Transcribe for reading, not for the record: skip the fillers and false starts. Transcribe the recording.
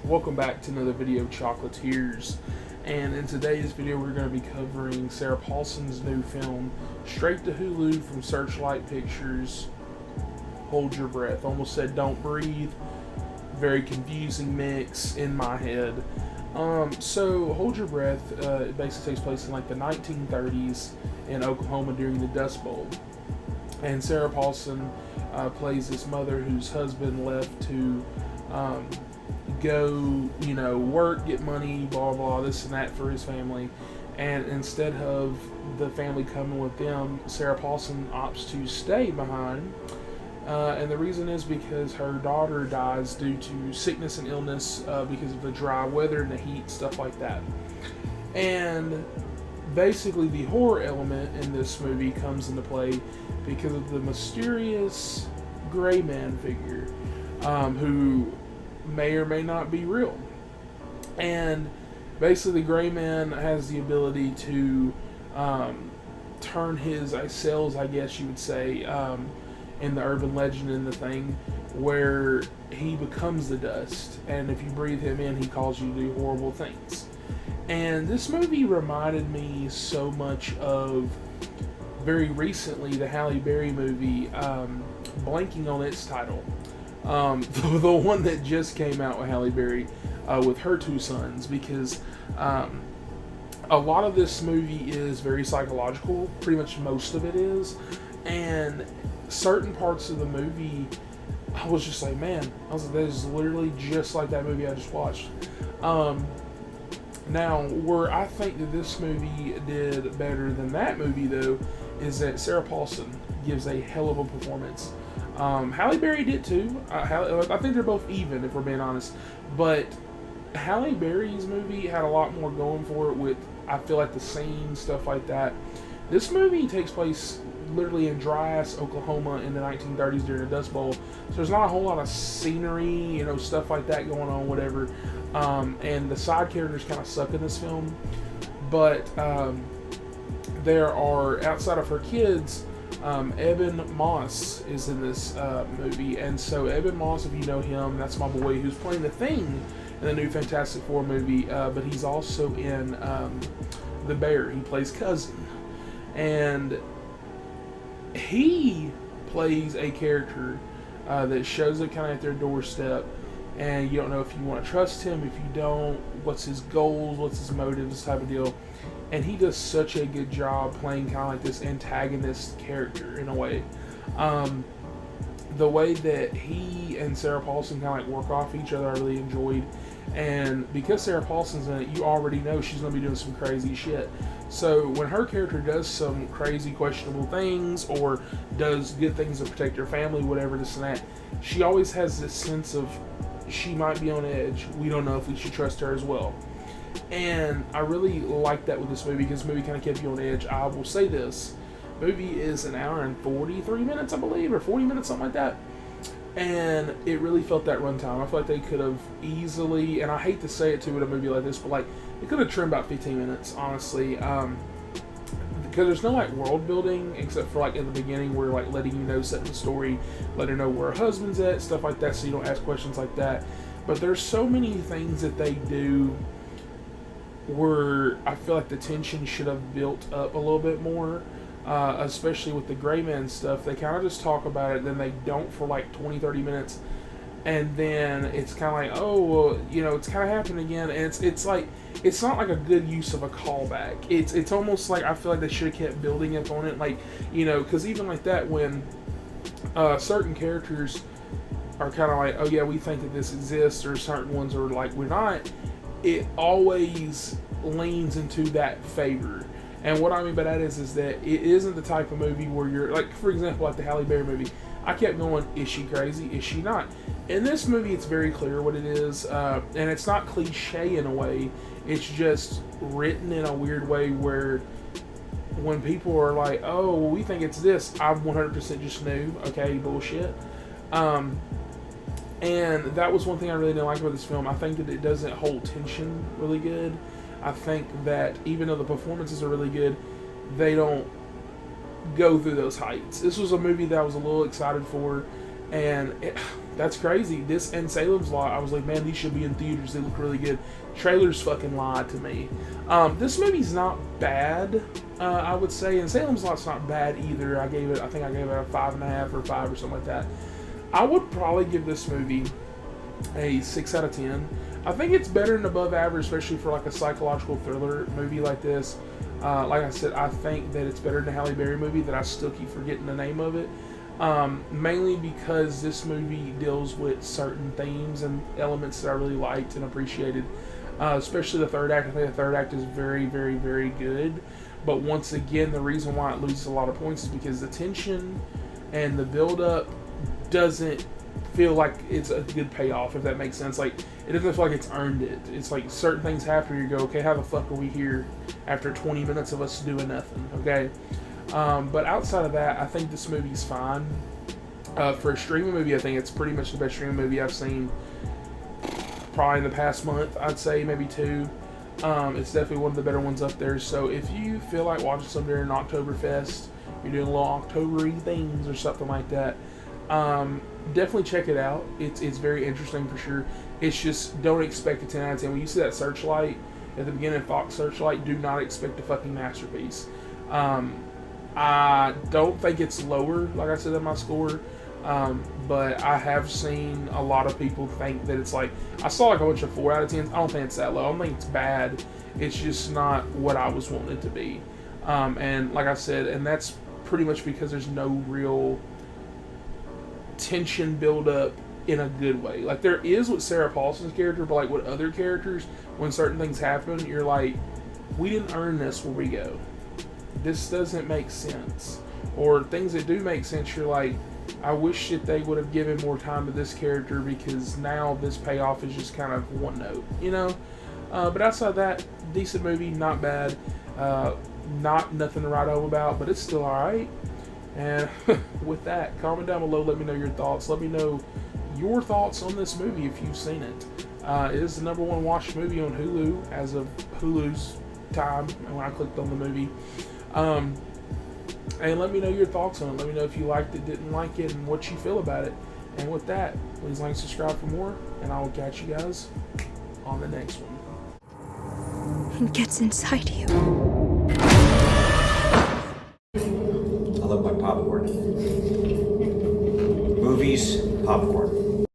Welcome back to another video of Chocolatiers, and in today's video we're going to be covering Sarah Paulson's new film, straight to Hulu from Searchlight Pictures, Hold Your Breath. Almost said Don't Breathe. Very confusing mix in my head. So Hold Your Breath, it basically takes place in like the 1930s in Oklahoma during the Dust Bowl. And Sarah Paulson plays this mother whose husband left to go, work, get money, blah, blah, this and that for his family. And instead of the family coming with them, Sarah Paulson opts to stay behind. And the reason is because her daughter dies due to sickness and illness because of the dry weather and the heat, stuff like that. And basically the horror element in this movie comes into play because of the mysterious gray man figure who may or may not be real. And basically the gray man has the ability to turn his cells, I guess you would say, in the urban legend in the thing, where he becomes the dust, and if you breathe him in, he calls you to do horrible things. And this movie reminded me so much of, very recently, the Halle Berry movie, blanking on its title, the one that just came out with Halle Berry, with her two sons, because a lot of this movie is very psychological, pretty much most of it is, and certain parts of the movie, I was just like, man, I was like, that is literally just like that movie I just watched. Now, where I think that this movie did better than that movie, though, is that Sarah Paulson gives a hell of a performance. Halle Berry did too. I think they're both even, if we're being honest. But Halle Berry's movie had a lot more going for it with, I feel like, the scenes, stuff like that. This movie takes place literally in dry-ass Oklahoma in the 1930s during the Dust Bowl. So there's not a whole lot of scenery, stuff like that going on, whatever. And the side characters kind of suck in this film. But there are, outside of her kids, Eben Moss is in this movie. And so Eben Moss, if you know him, that's my boy who's playing the Thing in the new Fantastic Four movie. But he's also in The Bear. He plays Cousin. And he plays a character that shows up kind of at their doorstep, and you don't know if you want to trust him, if you don't, what's his goals, what's his motives, type of deal. And he does such a good job playing kind of like this antagonist character in a way. The way that he and Sarah Paulson kind of like work off each other, I really enjoyed. And because Sarah Paulson's in it, you already know she's going to be doing some crazy shit. So when her character does some crazy, questionable things, or does good things to protect her family, whatever, this and that, she always has this sense of she might be on edge. We don't know if we should trust her as well. And I really like that with this movie, because the movie kind of kept you on edge. I will say this. The movie is an hour and 43 minutes, I believe, or 40 minutes, something like that. And it really felt that runtime. I feel like they could have easily, and I hate to say it too with a movie like this, but like, they could have trimmed about 15 minutes, honestly. Because there's no like world building, except for like in the beginning, where like letting you know, setting the story, letting her know where her husband's at, stuff like that, so you don't ask questions like that. But there's so many things that they do where I feel like the tension should have built up a little bit more. Especially with the gray man stuff, they kind of just talk about it, then they don't for like 20-30 minutes, and then it's kind of like, oh well, it's kind of happened again, and it's like, it's not like a good use of a callback. It's almost like I feel like they should have kept building up on it, like, because even like that, when certain characters are kind of like, oh yeah, we think that this exists, or certain ones are like, we're not, it always leans into that favor. And what I mean by that is that it isn't the type of movie where you're, like, for example, like the Halle Berry movie, I kept going, is she crazy? Is she not? In this movie, it's very clear what it is, and it's not cliche in a way. It's just written in a weird way where when people are like, oh, well, we think it's this, I'm 100% just new, okay, bullshit. And that was one thing I really didn't like about this film. I think that it doesn't hold tension really good. I think that even though the performances are really good, they don't go through those heights. This was a movie that I was a little excited for, and That's crazy. This and Salem's Lot, I was like, man, these should be in theaters. They look really good. Trailers fucking lied to me. This movie's not bad, I would say, and Salem's Lot's not bad either. I think I gave it a 5.5 or 5 or something like that. I would probably give this movie a 6 out of 10. I think it's better than above average, especially for like a psychological thriller movie like this. Like I said, I think that it's better than a Halle Berry movie that I still keep forgetting the name of it. Mainly because this movie deals with certain themes and elements that I really liked and appreciated. Especially the third act. I think the third act is very, very, very good. But once again, the reason why it loses a lot of points is because the tension and the build-up doesn't feel like it's a good payoff, if that makes sense. Like, it doesn't feel like it's earned it. It's like certain things happen, you go, okay, how the fuck are we here after 20 minutes of us doing nothing, okay? But outside of that, I think this movie's fine. For a streaming movie, I think it's pretty much the best streaming movie I've seen probably in the past month, I'd say, maybe 2. It's definitely one of the better ones up there. So if you feel like watching something during Oktoberfest, you're doing a little October-y things or something like that, definitely check it out. It's very interesting for sure. It's just, don't expect a 10 out of 10. When you see that Searchlight at the beginning of Fox Searchlight, do not expect a fucking masterpiece. I don't think it's lower, like I said, than my score, but I have seen a lot of people think that it's like, I saw like a bunch of 4 out of 10s. I don't think it's that low. I don't think it's bad. It's just not what I was wanting it to be. And like I said, and that's pretty much because there's no real tension build up in a good way. Like, there is with Sarah Paulson's character, but like with other characters, when certain things happen, you're like, we didn't earn this where we go. This doesn't make sense. Or things that do make sense, you're like, I wish that they would have given more time to this character, because now this payoff is just kind of one note, you know? But outside that, decent movie, not bad. Not nothing to write home about, but it's still alright. And with that, comment down below, let me know your thoughts. Let me know your thoughts on this movie if you've seen it. It is the #1 watched movie on Hulu as of Hulu's time when I clicked on the movie. And let me know your thoughts on it. Let me know if you liked it, didn't like it, and what you feel about it. And with that, please like and subscribe for more, and I will catch you guys on the next one. It gets inside you. I love my popcorn. Movies, popcorn.